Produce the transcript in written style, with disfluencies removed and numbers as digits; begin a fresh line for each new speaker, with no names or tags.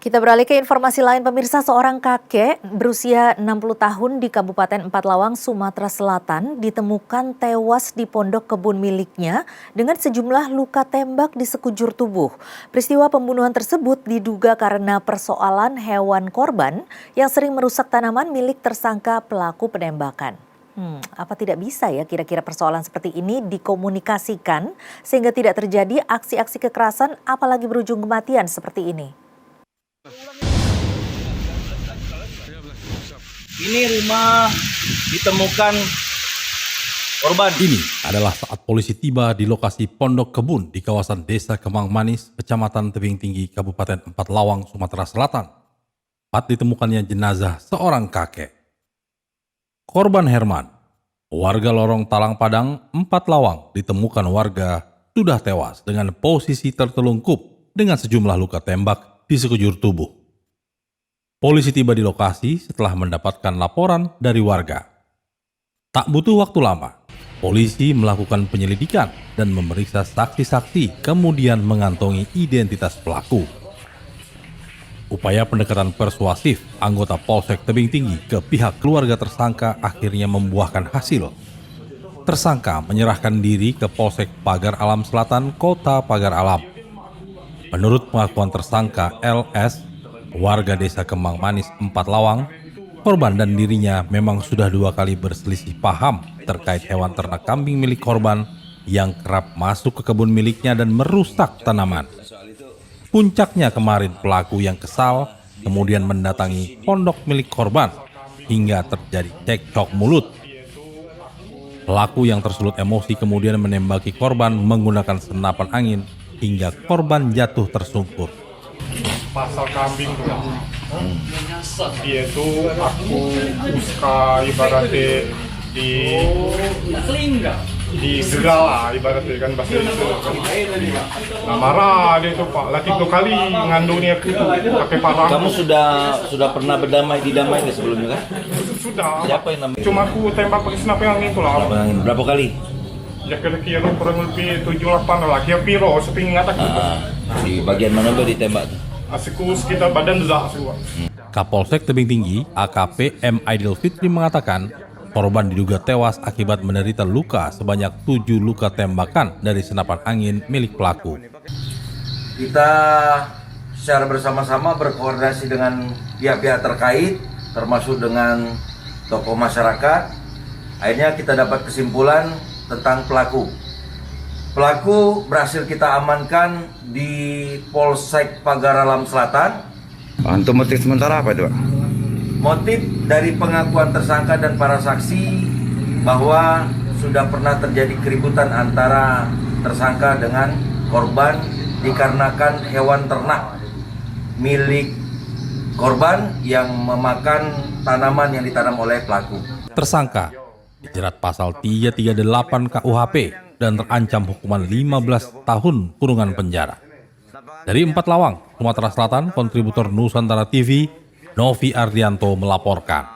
Kita beralih ke informasi lain, pemirsa. Seorang kakek berusia 60 tahun di Kabupaten Empat Lawang, Sumatera Selatan ditemukan tewas di pondok kebun miliknya dengan sejumlah luka tembak di sekujur tubuh. Peristiwa pembunuhan tersebut diduga karena persoalan hewan korban yang sering merusak tanaman milik tersangka pelaku penembakan. Apa tidak bisa ya kira-kira persoalan seperti ini dikomunikasikan sehingga tidak terjadi aksi-aksi kekerasan apalagi berujung kematian seperti ini?
Ini rumah ditemukan korban.
Ini adalah saat polisi tiba di lokasi pondok kebun di kawasan Desa Kemang Manis, Kecamatan Tebing Tinggi, Kabupaten Empat Lawang, Sumatera Selatan. Tempat ditemukannya jenazah seorang kakek. Korban Herman, warga lorong Talang Padang, Empat Lawang, ditemukan warga sudah tewas dengan posisi tertelungkup dengan sejumlah luka tembak di sekujur tubuh. Polisi tiba di lokasi setelah mendapatkan laporan dari warga. Tak butuh waktu lama, polisi melakukan penyelidikan dan memeriksa saksi-saksi, kemudian mengantongi identitas pelaku. Upaya pendekatan persuasif anggota Polsek Tebing Tinggi ke pihak keluarga tersangka akhirnya membuahkan hasil. Tersangka menyerahkan diri ke Polsek Pagar Alam Selatan, Kota Pagar Alam. Menurut pengakuan tersangka LS, warga Desa Kemang Manis, Empat Lawang, korban dan dirinya memang sudah 2 kali berselisih paham terkait hewan ternak kambing milik korban yang kerap masuk ke kebun miliknya dan merusak tanaman. Puncaknya kemarin pelaku yang kesal kemudian mendatangi pondok milik korban hingga terjadi cekcok mulut. Pelaku yang tersulut emosi kemudian menembaki korban menggunakan senapan angin hingga korban jatuh tersungkur.
Pasal kambing tuh, dia itu aku suka ibaratnya di geral lah ibaratnya kan bahasa itu kan. Nah marah dia itu Pak, lagi 2 kali ngandungnya aku itu pakai parang.
Kamu sudah pernah didamai nggak sebelumnya kan?
Sudah.
Siapa yang namanya?
Cuma aku tembak pakai senapan angin itu lah.
Berapa kali?
Ya kira-kira kurang lebih 7-8 lah. Kira piro sepingin ngatak.
Di bagian mana tuh ditembak tuh?
Asiku sekitar badan zak semua.
Kapolsek Tebing Tinggi AKP M. Aidil Fitri mengatakan korban diduga tewas akibat menderita luka sebanyak 7 luka tembakan dari senapan angin milik pelaku.
Kita secara bersama-sama berkoordinasi dengan pihak-pihak terkait, termasuk dengan tokoh masyarakat. Akhirnya kita dapat kesimpulan tentang pelaku. Pelaku berhasil kita amankan di Polsek Pagar Alam Selatan.
Untuk motif sementara apa itu, Pak?
Motif dari pengakuan tersangka dan para saksi bahwa sudah pernah terjadi keributan antara tersangka dengan korban dikarenakan hewan ternak milik korban yang memakan tanaman yang ditanam oleh pelaku.
Tersangka dijerat pasal 338 KUHP dan terancam hukuman 15 tahun kurungan penjara. Dari Empat Lawang, Sumatera Selatan, kontributor Nusantara TV, Novi Ardianto melaporkan.